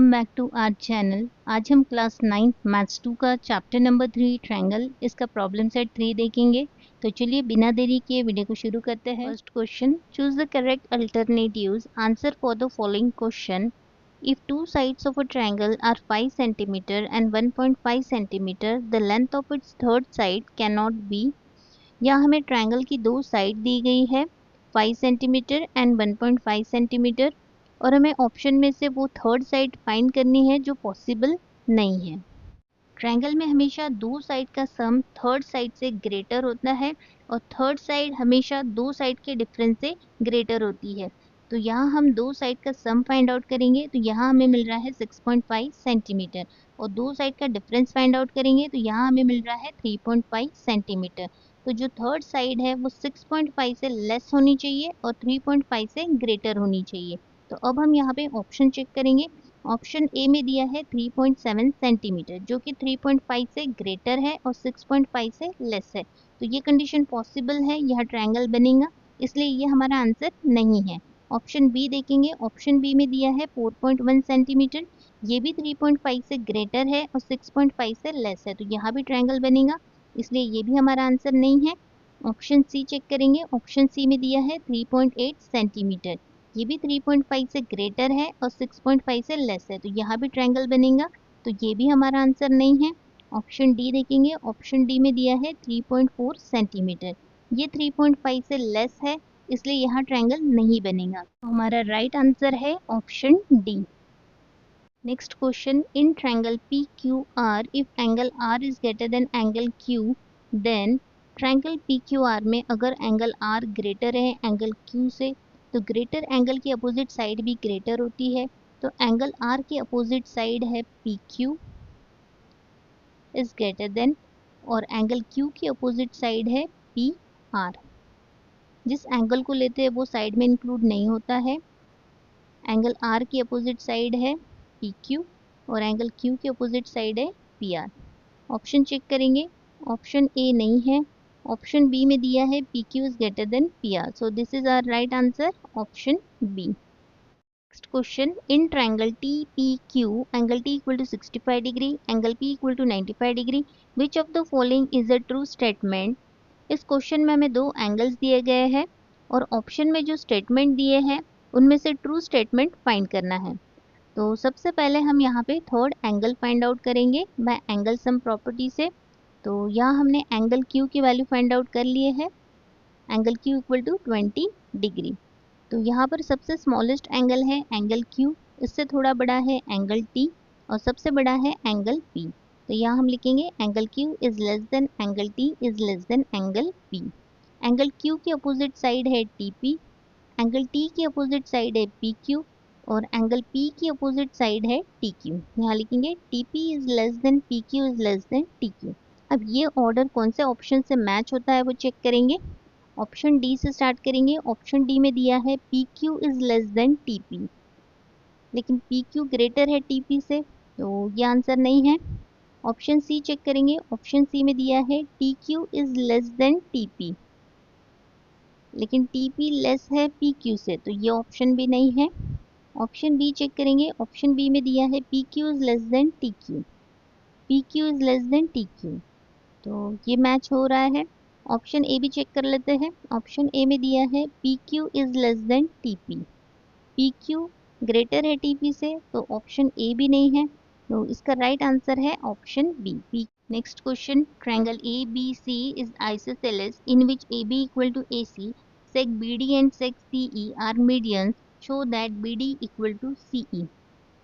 Welcome back to our channel. आज हम class 9 maths 2 का चैप्टर नंबर 3 ट्रायंगल इसका प्रॉब्लम सेट 3 देखेंगे। तो चलिए बिना देरी के वीडियो को शुरू करते हैं। First question, choose the correct alternatives answer for the following question. If two sides of a triangle are 5 centimetre and 1.5 centimetre, the length of its third side can not be. या हमें triangle की दो side दी गई है 5 centimetre and 1.5 centimetre और हमें option में से वो थर्ड साइड फाइंड करनी है जो पॉसिबल नहीं है। ट्रायंगल में हमेशा दो साइड का सम थर्ड साइड से ग्रेटर होता है और थर्ड साइड हमेशा दो साइड के डिफरेंस से ग्रेटर होती है। तो यहाँ हम दो साइड का सम फाइंड आउट करेंगे तो यहाँ हमें मिल रहा है 6.5 सेंटीमीटर और दो साइड का डिफरेंस फाइंड आउट करेंगे तो यहाँ हमें मिल रहा है 3.5 सेंटीमीटर। तो जो थर्ड साइड है वो 6.5 से लेस होनी चाहिए और 3.5 से ग्रेटर होनी चाहिए। तो अब हम यहाँ पे ऑप्शन चेक करेंगे। ऑप्शन ए में दिया है 3.7 सेंटीमीटर जो कि 3.5 से ग्रेटर है और 6.5 से लेस है। तो ये कंडीशन पॉसिबल है, यह ट्रायंगल बनेगा, इसलिए ये हमारा आंसर नहीं है। ऑप्शन बी देखेंगे। ऑप्शन बी में दिया है 4.1 सेंटीमीटर, ये भी 3.5 से ग्रेटर है और 6.5 से लेस है। तो यहाँ भी ट्रायंगल बनेगा, इसलिए ये भी हमारा आंसर नहीं है। ऑप्शन सी चेक करेंगे। ऑप्शन सी में दिया है 3.8 सेंटीमीटर, ये भी 3.5 से ग्रेटर है और 6.5 से लेस है। तो यहाँ भी ट्रायंगल बनेगा, तो ये भी हमारा आंसर नहीं है। ऑप्शन डी देखेंगे। ऑप्शन डी में दिया है 3.4 सेंटीमीटर, ये 3.5 से लेस है, इसलिए यहाँ ट्रायंगल नहीं बनेगा। तो हमारा राइट आंसर है option D. Next question, in triangle P Q R if angle R is greater than angle Q then triangle P Q R में अगर एंगल आर ग्रेटर है एंगल क्यू से तो ग्रेटर एंगल की opposite side भी greater होती है। तो एंगल आर की अपोजिट साइड है P Q is greater than और एंगल क्यू की अपोजिट साइड है पी आर। जिस एंगल को लेते हैं वो साइड में इंक्लूड नहीं होता है। एंगल आर की अपोजिट साइड है पी क्यू और एंगल क्यू की अपोजिट साइड है पी आर। ऑप्शन चेक करेंगे। ऑप्शन ए नहीं है। ऑप्शन बी में दिया है P Q is greater than P R, so this is our right answer option B. Next question, in triangle T P Q angle T equal to 65 degree angle P equal to 95 degree, which of the following is a true statement. इस question में हमें दो angles दिए गए हैं और option में जो स्टेटमेंट दिए हैं उनमें से ट्रू स्टेटमेंट फाइंड करना है। तो सबसे पहले हम यहाँ पे थर्ड एंगल फाइंड आउट करेंगे बाय एंगल सम प्रॉपर्टी से। तो यहाँ हमने एंगल क्यू की वैल्यू फाइंड आउट कर लिए है, angle Q equal to 20 degree. तो यहाँ पर सबसे स्मॉलेस्ट एंगल है एंगल क्यू, इससे थोड़ा बड़ा है एंगल टी और सबसे बड़ा है एंगल पी। तो यहाँ हम लिखेंगे angle Q is less then angle T is less then angle P. Angle Q की अपोजिट साइड है टी पी, एंगल टी की अपोजिट साइड है पी क्यू और एंगल पी की अपोजिट साइड है टी क्यू। यहाँ लिखेंगे T P is less then P Q is less than T Q. अब ये ऑर्डर कौन से ऑप्शन से मैच होता है वो चेक करेंगे। ऑप्शन डी से स्टार्ट करेंगे। ऑप्शन डी में दिया है P Q is less than T P, लेकिन पी क्यू ग्रेटर है टी पी से, तो ये आंसर नहीं है। ऑप्शन सी चेक करेंगे। ऑप्शन सी में दिया है T Q is less than T P, लेकिन टी पी लेस है पी क्यू से, तो ये ऑप्शन भी नहीं है। ऑप्शन बी चेक करेंगे। ऑप्शन बी में दिया है P Q is less than T Q, P Q is less than T Q, तो ये मैच हो रहा है। ऑप्शन ए भी चेक कर लेते हैं। ऑप्शन ए में दिया है P Q is less than T P, P Q greater है टी पी से, तो ऑप्शन ए भी नहीं है, तो इसका राइट आंसर है option B. Next question, triangle A B C is isosceles in which A B equal to A C, sec BD and sec CE are medians, show that BD equal to CE।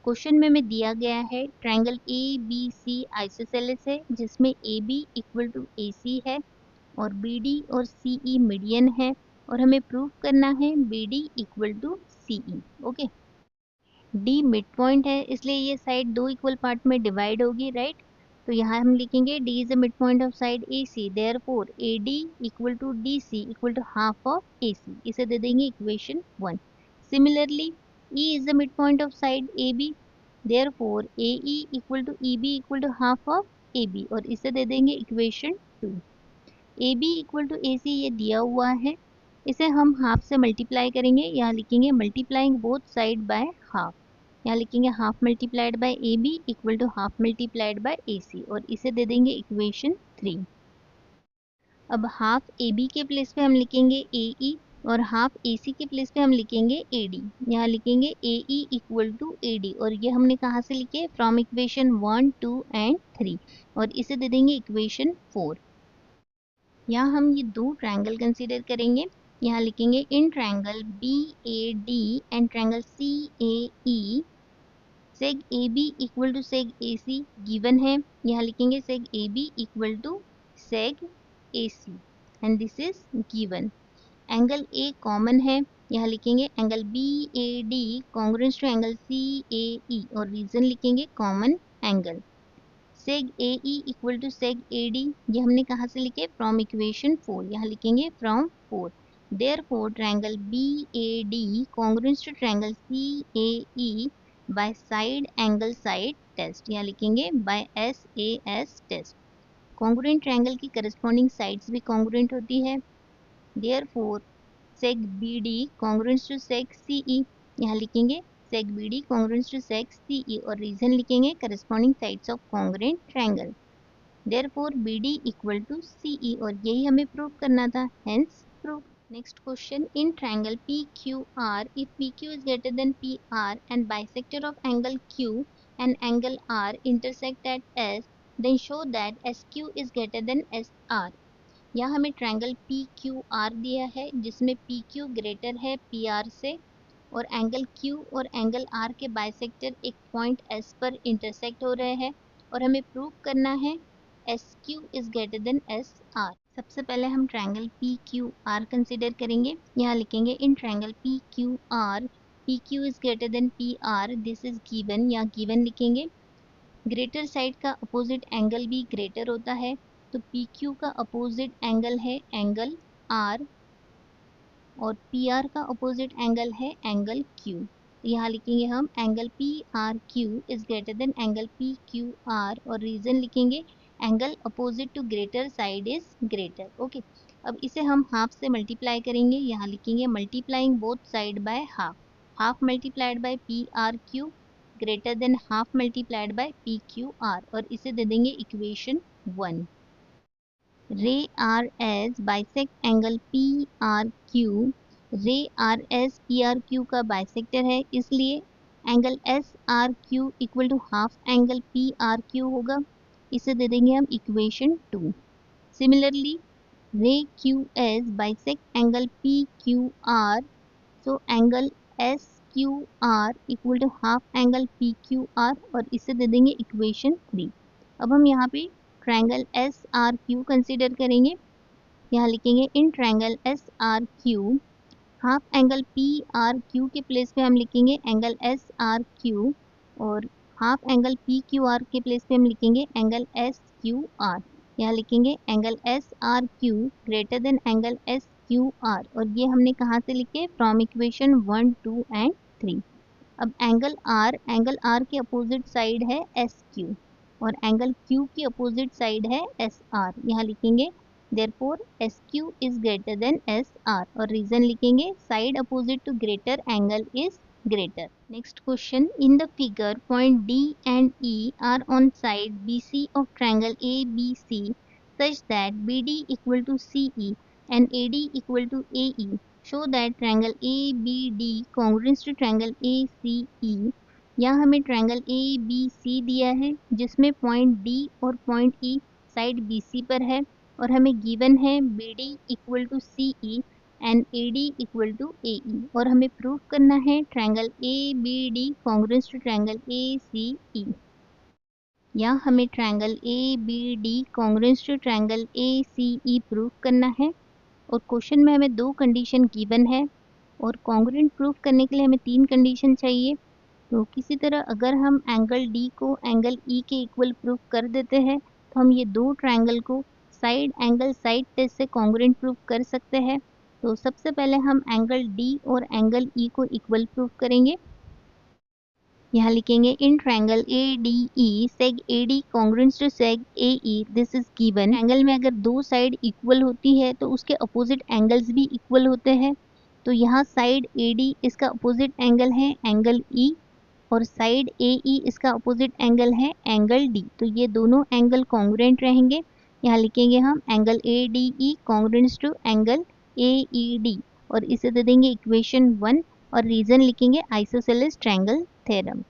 Question में हमें दिया गया है triangle A B C isosceles है जिसमें A B equal to A C है और B D और सी ई मीडियन है और हमें प्रूव करना है B D equal to C E. Okay, D mid point है इसलिए ये साइड दो इक्वल पार्ट में डिवाइड होगी, राइट। तो यहाँ हम लिखेंगे D is the mid point of side A C, therefore A D equal to D C equal to half of A C, इसे दे देंगे equation 1। Similarly E is the mid point of side A B, therefore A E equal to E B equal to half of A B और इसे दे देंगे equation 2। A B equal to A C ये दिया हुआ है, इसे हम हाफ से मल्टीप्लाई करेंगे, यहाँ लिखेंगे multiplying both side by half. यहाँ लिखेंगे half multiplied by A B equal to half multiplied by A C, और इसे दे देंगे इक्वेशन 3। अब हाफ ए बी के प्लेस पे हम लिखेंगे ए ई, और हाफ ए सी के प्लेस पे हम लिखेंगे ए डी। यहाँ लिखेंगे A E equal to A D, और ये हमने कहाँ से लिखे, फ्रॉम इक्वेशन 1, 2 एंड 3, और इसे दे देंगे इक्वेशन 4। यहाँ हम ये दो ट्रायंगल कंसीडर करेंगे। यहाँ लिखेंगे in triangle B A D and triangle C A E, seg A B equal to seg A C given है। यहाँ लिखेंगे seg A B equal to seg A C and this is given. Angle A common है, यहाँ लिखेंगे angle B A D congruent to angle C A E, और reason लिखेंगे common angle. Seg A E equal to seg A D, ये हमने कहाँ से लिखे, फ्रॉम इक्वेशन 4। यहाँ लिखेंगे from 4। Therefore triangle B A D congruent to triangle C A E by side angle side test. यहाँ लिखेंगे by S A S test. Congruent triangle की करस्पॉन्डिंग साइड्स भी कॉन्ग्रुएंट होती है। Therefore seg B D congruent to seg C E, यहाँ लिखेंगे seg B D congruent to seg C E, और reason लिखेंगे corresponding sides of congruent triangle. Therefore B D equal to C E, और यही हमें prove करना था, hence prove. Next question, in triangle PQR, if PQ is greater than PR and bisector of angle Q and angle R intersect at S, then show that SQ is greater than SR। यहाँ हमें triangle PQR दिया है जिसमें PQ greater है PR से, और angle Q और angle R के बाइसेक्टर एक पॉइंट S पर इंटरसेक्ट हो रहे हैं, और हमें प्रूव करना है SQ is greater than SR। सबसे पहले हम ट्रायंगल PQR कंसीडर करेंगे। यहाँ लिखेंगे in triangle PQR PQ is greater than PR, this is given. यहाँ गिवन लिखेंगे, ग्रेटर साइड का अपोजिट एंगल भी ग्रेटर होता है, तो PQ का अपोजिट एंगल है एंगल R, और PR का अपोजिट एंगल है एंगल Q। तो यहाँ लिखेंगे हम angle PRQ is greater than angle PQR, और रीजन लिखेंगे angle opposite to greater side is greater. Okay, अब इसे हम हाफ से मल्टीप्लाई करेंगे। यहाँ लिखेंगे multiplying both side by half, half multiplied by PRQ greater than half multiplied by PQR, और इसे दे देंगे equation 1। Ray R S bisect angle P R Q, ray R S P R Q का bisector है, इसलिए angle S R Q equal to half angle P R Q होगा। इसे दे देंगे हम equation 2। Similarly ray Q S bisect angle P Q are, so angle S Q R equal to half angle P Q R, और इसे दे देंगे equation 3। अब हम यहाँ पे triangle S R Q consider करेंगे। यहाँ लिखेंगे in triangle S R Q, half angle P R Q के प्लेस पे हम लिखेंगे एंगल एस आर क्यू, और half angle P Q are के प्लेस पे हम लिखेंगे एंगल एस क्यू आर। यहाँ लिखेंगे angle S R Q greater than angle S Q R, और ये हमने कहाँ से लिखे, फ्रॉम इक्वेशन 1, 2 एंड 3। अब एंगल आर के अपोजिट साइड है एस क्यू, और एंगल Q की अपोजिट साइड है SR। यहाँ लिखेंगे therefore SQ is greater than SR, और रीजन लिखेंगे side opposite to greater angle is greater. Next question, in the figure point D and E are on side BC of triangle ABC such that BD equal to CE and AD equal to AE. Show that triangle ABD congruent to triangle ACE। यहाँ हमें triangle A B सी दिया है जिसमें point D और point E side B C पर है, और हमें गिवन है B D equal to C E and A D equal to A E, और हमें प्रूव करना है triangle A B D congruent to triangle A C E. यहाँ हमें triangle A B D congruent to triangle A C E prove करना है, और question में हमें 2 कंडीशन गिवन है, और कॉन्ग्रुएंट प्रूव करने के लिए हमें 3 कंडीशन चाहिए। तो किसी तरह अगर हम एंगल डी को एंगल ई के इक्वल प्रूफ कर देते हैं, तो हम ये दो ट्रायंगल को साइड एंगल साइड टेस्ट से कॉन्ग्रुएंट प्रूफ कर सकते हैं। तो सबसे पहले हम एंगल डी और एंगल ई को इक्वल प्रूफ करेंगे। यहाँ लिखेंगे in triangle A D E seg A D congruent to seg A E, this is given. Angle में अगर दो साइड इक्वल होती है तो उसके अपोजिट एंगल्स भी इक्वल होते हैं। तो यहाँ साइड ए डी इसका अपोजिट एंगल है एंगल ई, और साइड ए ई इसका अपोजिट एंगल है एंगल डी, तो ये दोनों एंगल कॉन्ग्रुएंट रहेंगे। यहाँ लिखेंगे हम angle A D E congruence to angle A E D, और इसे दे देंगे इक्वेशन 1 और रीजन लिखेंगे आइसोसेलेस ट्रायंगल थ्योरम।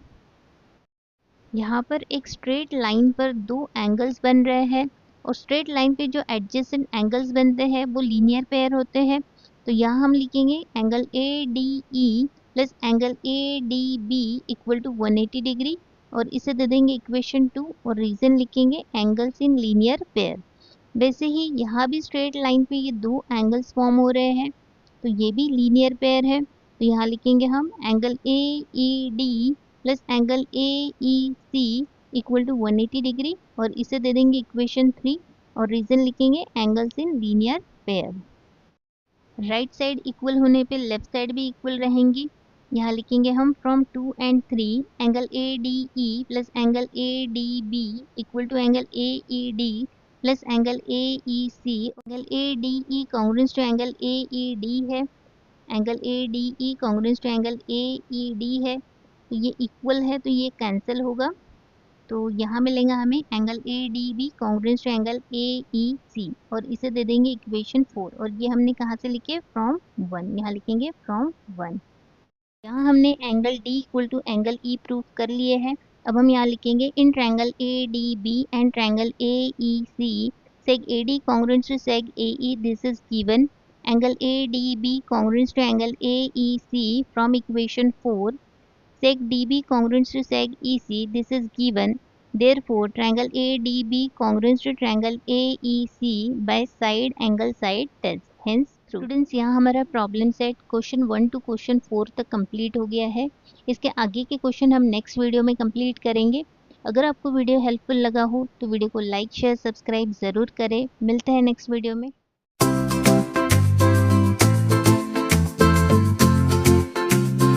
यहाँ पर एक स्ट्रेट लाइन पर दो एंगल्स बन रहे हैं और स्ट्रेट लाइन पे जो एडजेसेंट एंगल्स बनते हैं वो लीनियर पेयर होते हैं। तो यहाँ हम लिखेंगे angle A D E plus angle A D B equal to 180 degree, और इसे दे देंगे इक्वेशन 2 और रीजन लिखेंगे एंगल्स इन लीनियर पेयर। वैसे ही यहाँ भी स्ट्रेट लाइन पे ये दो एंगल्स फॉर्म हो रहे हैं, तो ये भी लीनियर पेयर है। तो यहाँ लिखेंगे हम angle A E D plus angle A E C equal to 180 degree, और इसे दे देंगे इक्वेशन 3 और रीजन लिखेंगे angles in linear pair. Right side equal होने पे लेफ्ट साइड भी इक्वल रहेंगी। यहाँ लिखेंगे हम from 2 and 3 angle A D E plus angle A D B equal to angle A E D plus angle A E C. Angle A D E congruence to angle A E D है, angle A D E congruence to angle A E D है, तो ये equal है तो ये cancel होगा। तो यहाँ मिलेगा हमें angle A D B congruence to angle A E C, और इसे दे देंगे इक्वेशन 4, और ये हमने कहाँ से लिखे फ्रॉम 1, यहाँ लिखेंगे फ्रॉम 1। यहाँ हमने angle D equal to angle E prove कर लिए हैं। अब हम यहाँ लिखेंगे in triangle A D B and triangle A E C seg A D congruence to seg A E, this is given. Angle A D B congruence to angle A E C from equation 4, sec db congruent to sec ec, this is given. Therefore triangle adb congruent to triangle aec by side angle side test, hence through। Students यहाँ हमारा problem set question 1 to question 4 तक complete हो गया है। इसके आगे के question हम नेक्स्ट वीडियो में कंप्लीट करेंगे। अगर आपको वीडियो हेल्पफुल लगा हो तो वीडियो को लाइक शेयर सब्सक्राइब ज़रूर करें। मिलते हैं नेक्स्ट वीडियो में।